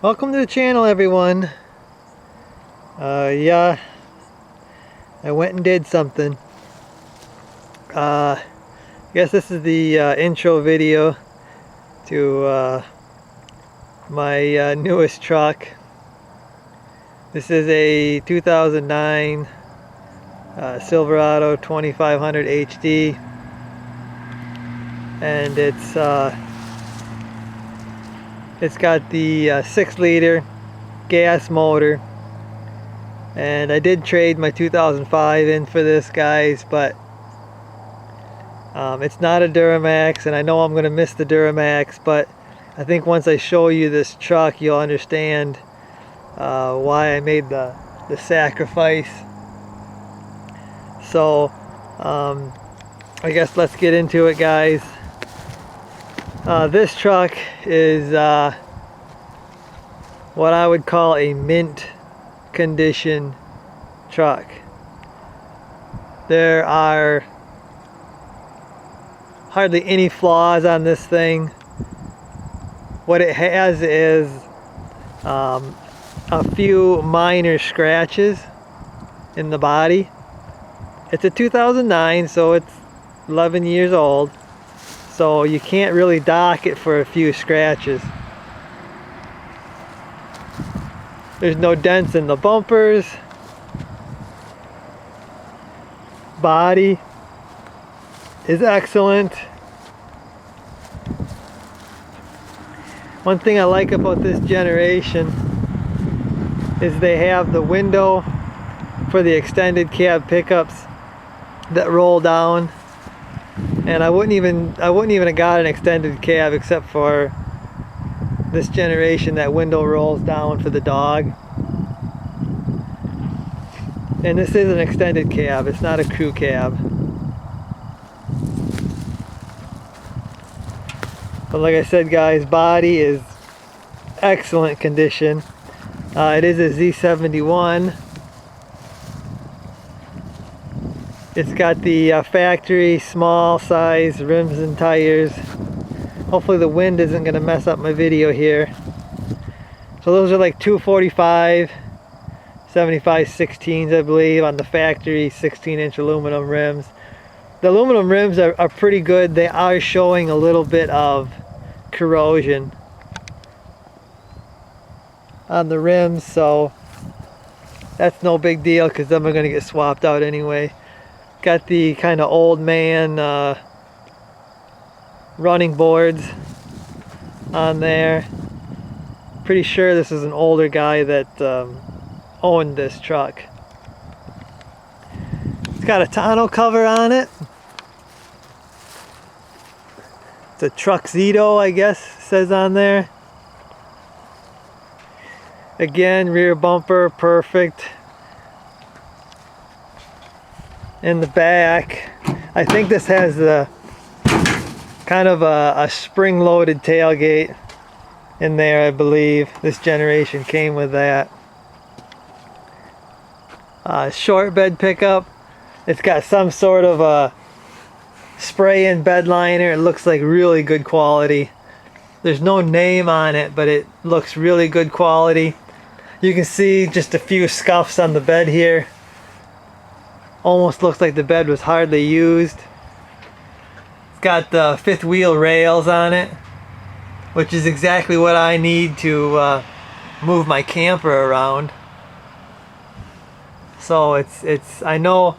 Welcome to the channel, everyone. Yeah, I went and did something. I guess this is the intro video to my newest truck. This is a 2009 Silverado 2500 HD, and it's got the 6-liter gas motor, and I did trade my 2005 in for this, guys, but it's not a Duramax, and I know I'm gonna miss the Duramax, but I think once I show you this truck you'll understand why I made the sacrifice. So I guess let's get into it, guys. This truck is what I would call a mint condition truck. There are hardly any flaws on this thing. What it has is a few minor scratches in the body. It's a 2009, so it's 11 years old. So you can't really dock it for a few scratches. There's no dents in the bumpers. Body is excellent. One thing I like about this generation is they have the window for the extended cab pickups that roll down. And I wouldn't even have got an extended cab except for this generation. That window rolls down for the dog. And this is an extended cab, it's not a crew cab. But like I said, guys, body is excellent condition. It is a Z71. It's got the factory small size rims and tires. Hopefully the wind isn't going to mess up my video here. So those are like 245 75/16s, I believe, on the factory 16-inch aluminum rims. The aluminum rims are pretty good. They are showing a little bit of corrosion on the rims, so that's no big deal because them are going to get swapped out anyway. Got the kind of old man running boards on there. Pretty sure this is an older guy that owned this truck. It's got a tonneau cover on it. It's a Truckzito, I guess, says on there. Again, rear bumper, perfect. In the back, I think this has the kind of a spring-loaded tailgate in there, I believe. This generation came with that. Short bed pickup. It's got some sort of a spray-in bed liner. It looks like really good quality. There's no name on it, but it looks really good quality. You can see just a few scuffs on the bed here. Almost looks like the bed was hardly used. It's got the fifth wheel rails on it, which is exactly what I need to move my camper around. So it's I know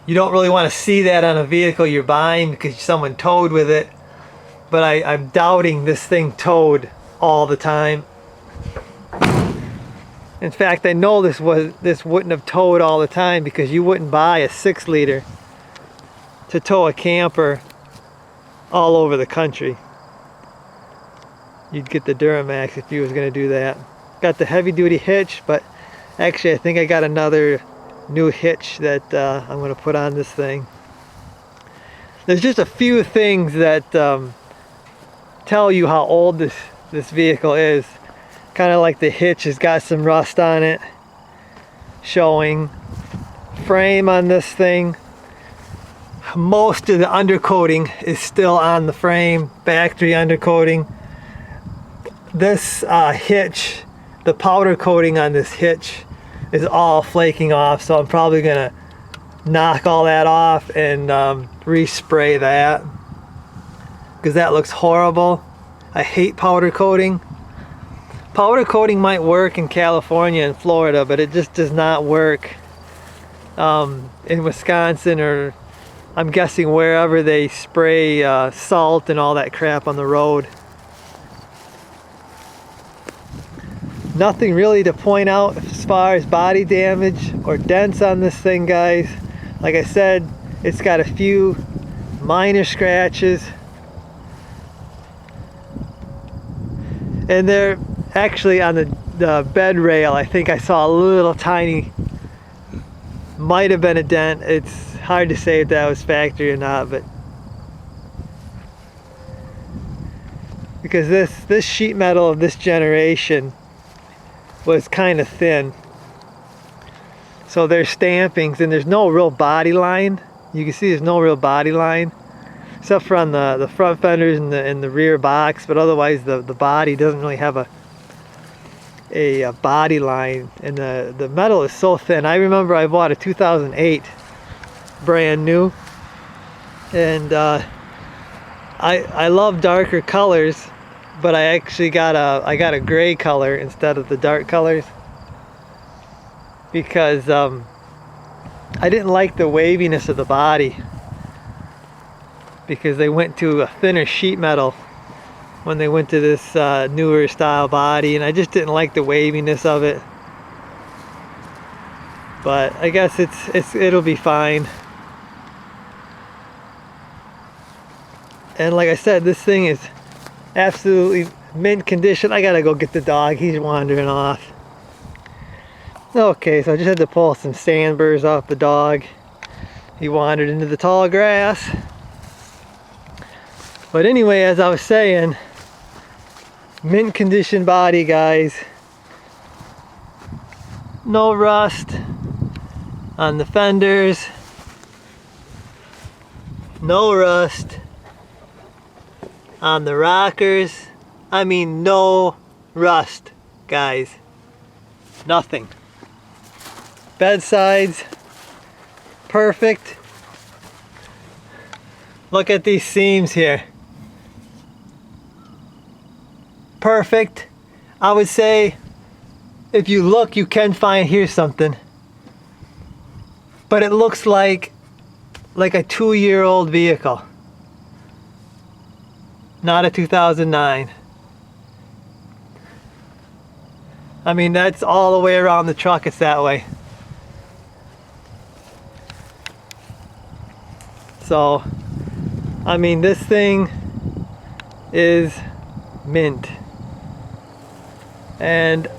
you don't really want to see that on a vehicle you're buying because someone towed with it, but I'm doubting this thing towed all the time. In fact, I know this wouldn't have towed all the time because you wouldn't buy a 6-liter to tow a camper all over the country. You'd get the Duramax if you was going to do that. Got the heavy duty hitch, but actually I think I got another new hitch that I'm going to put on this thing. There's just a few things that tell you how old this this vehicle is. Kind of like the hitch has got some rust on it showing. Frame on this thing, most of the undercoating is still on the frame, factory undercoating. This hitch, the powder coating on this hitch is all flaking off, so I'm probably gonna knock all that off and respray that, because that looks horrible. I hate powder coating. Powder coating might work in California and Florida, but it just does not work in Wisconsin, or I'm guessing wherever they spray salt and all that crap on the road. Nothing really to point out as far as body damage or dents on this thing, guys. Like I said, it's got a few minor scratches, and they're actually on the bed rail. I think I saw a little tiny, might have been a dent. It's hard to say if that was factory or not, but because this sheet metal of this generation was kind of thin, so there's stampings and there's no real body line. You can see there's no real body line except for on the front fenders and the rear box, but otherwise the body doesn't really have a body line, and the metal is so thin. I remember I bought a 2008 brand new, and I love darker colors, but I actually got a gray color instead of the dark colors, because I didn't like the waviness of the body, because they went to a thinner sheet metal when they went to this newer style body, and I just didn't like the waviness of it. But I guess it'll be fine. And like I said, this thing is absolutely mint condition. I gotta go get the dog, he's wandering off. Okay, so I just had to pull some sandburrs off the dog. He wandered into the tall grass. But anyway, as I was saying, mint condition body, guys. No rust on the fenders. No rust on the rockers. I mean, no rust, guys. Nothing. Bedsides, perfect. Look at these seams here. Perfect. I would say if you look, you can find here something, but it looks like a 2-year-old vehicle, not a 2009. I mean, that's all the way around the truck, it's that way. So I mean, this thing is mint. And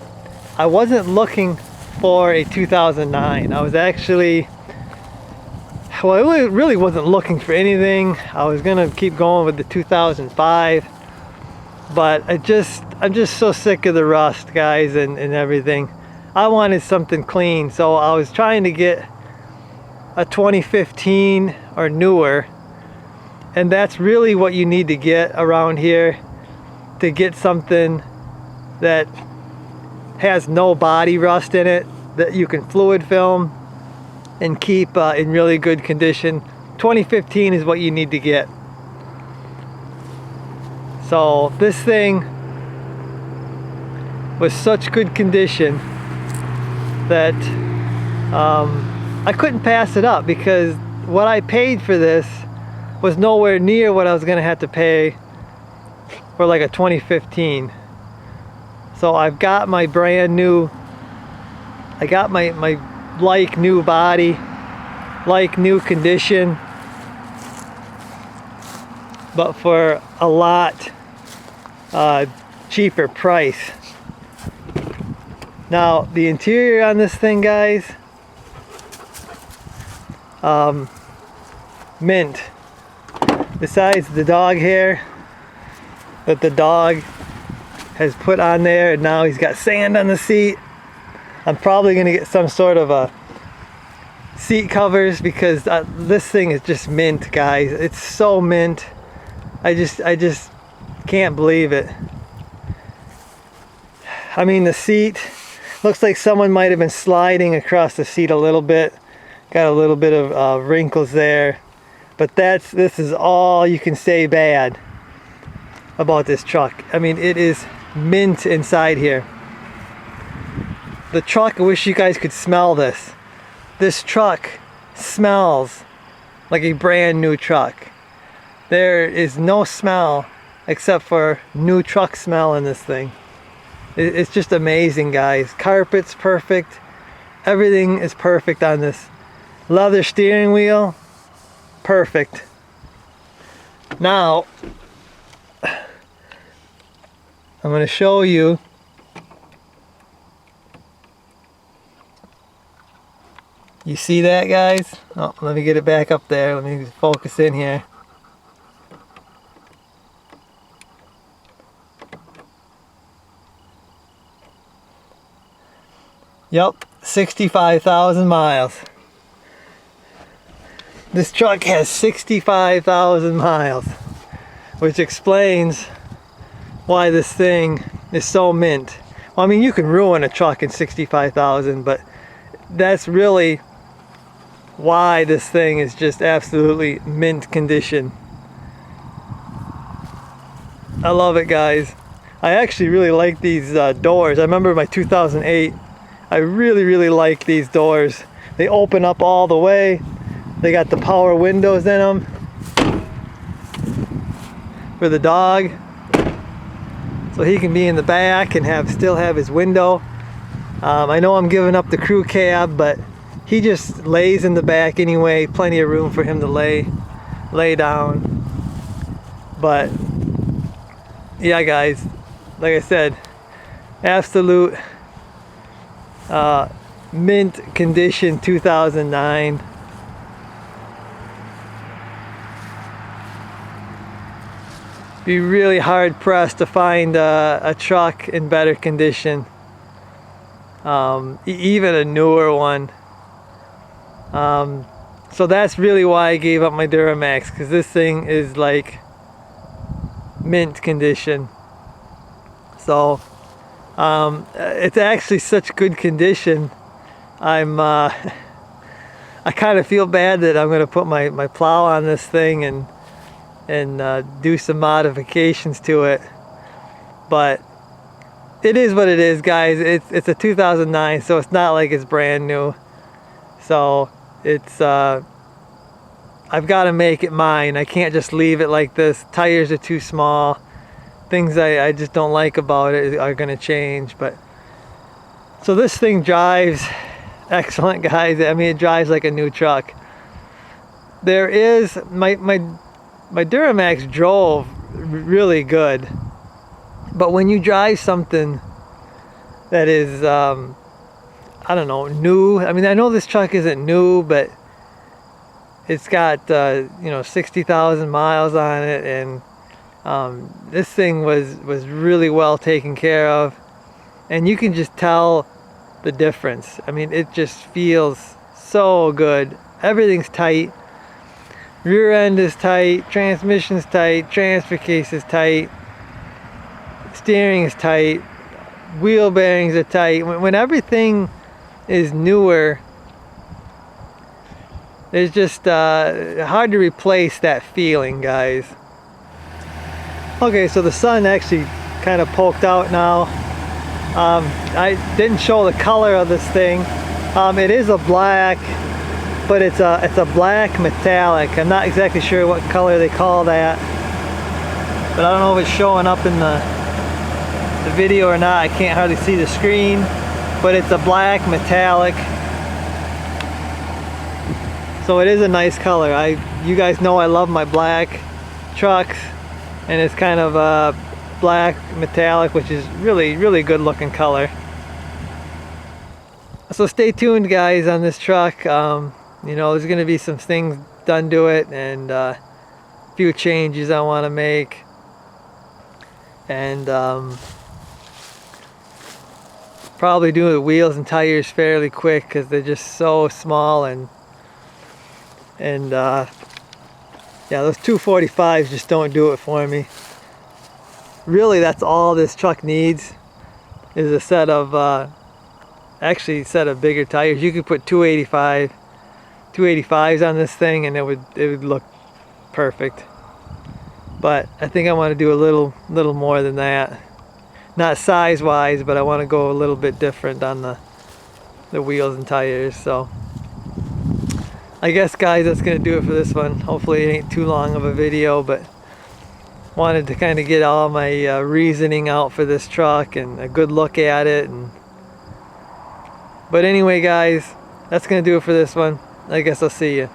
I wasn't looking for a 2009. I was actually, well, I really wasn't looking for anything. I was gonna keep going with the 2005, but I'm just so sick of the rust, guys, and everything. I wanted something clean, so I was trying to get a 2015 or newer, and that's really what you need to get around here, to get something that has no body rust in it, that you can fluid film and keep in really good condition. 2015 is what you need to get. So this thing was such good condition that I couldn't pass it up, because what I paid for this was nowhere near what I was gonna have to pay for like a 2015. So I've got my brand new, I got my like new body, like new condition, but for a lot cheaper price. Now the interior on this thing, guys, mint. Besides the dog hair that the dog has put on there, and now he's got sand on the seat. I'm probably gonna get some sort of a seat covers because this thing is just mint, guys. It's so mint. I just can't believe it. I mean, the seat looks like someone might have been sliding across the seat a little bit. Got a little bit of wrinkles there, but this is all you can say bad about this truck. I mean, it is mint inside here. The truck, I wish you guys could smell this. This truck smells like a brand new truck. There is no smell except for new truck smell in this thing. It's just amazing, guys. Carpet's perfect. Everything is perfect on this. Leather steering wheel, perfect. Now, I'm going to show you You see that, guys? Oh, let me get it back up there. Let me focus in here. Yep, 65,000 miles. This truck has 65,000 miles, which explains why this thing is so mint. Well, I mean, you can ruin a truck in 65,000, but that's really why this thing is just absolutely mint condition. I love it, guys. I actually really like these doors. I remember my 2008. I really like these doors. They open up all the way. They got the power windows in them for the dog, so he can be in the back and still have his window. I know I'm giving up the crew cab, but he just lays in the back anyway. Plenty of room for him to lay down. But yeah, guys, like I said, absolute mint condition 2009. Be really hard pressed to find a truck in better condition, even a newer one. So that's really why I gave up my Duramax, because this thing is like mint condition. So it's actually such good condition. I kind of feel bad that I'm going to put my plow on this thing and do some modifications to it, but it is what it is, guys. It's a 2009, so it's not like it's brand new. So it's I've got to make it mine. I can't just leave it like this. Tires are too small. Things I just don't like about it are going to change. But so this thing drives excellent, guys. I mean, it drives like a new truck. There is my Duramax drove really good, but when you drive something that is I don't know, new. I mean, I know this truck isn't new, but it's got 60,000 miles on it, and this thing was really well taken care of, and you can just tell the difference. I mean, it just feels so good. Everything's tight. Rear end is tight, transmission's tight, transfer case is tight, steering is tight, wheel bearings are tight. When everything is newer, it's just hard to replace that feeling, guys. Okay, so the sun actually kind of poked out now. I didn't show the color of this thing. It is a black, but it's a black metallic. I'm not exactly sure what color they call that, but I don't know if it's showing up in the video or not. I can't hardly see the screen, but it's a black metallic, so it is a nice color. You guys know I love my black trucks, and it's kind of a black metallic, which is really good looking color. So stay tuned, guys, on this truck. There's going to be some things done to it, and a few changes I want to make, and probably do the wheels and tires fairly quick because they're just so small, and yeah, those 245s just don't do it for me. Really, that's all this truck needs is a set of actually a set of bigger tires. You could put 285s on this thing and it would look perfect. But I think I want to do a little more than that. Not size wise, but I want to go a little bit different on the wheels and tires. So I guess, guys, that's gonna do it for this one. Hopefully it ain't too long of a video, but wanted to kind of get all my reasoning out for this truck and a good look at it. But anyway, guys, that's gonna do it for this one. I guess I'll see you.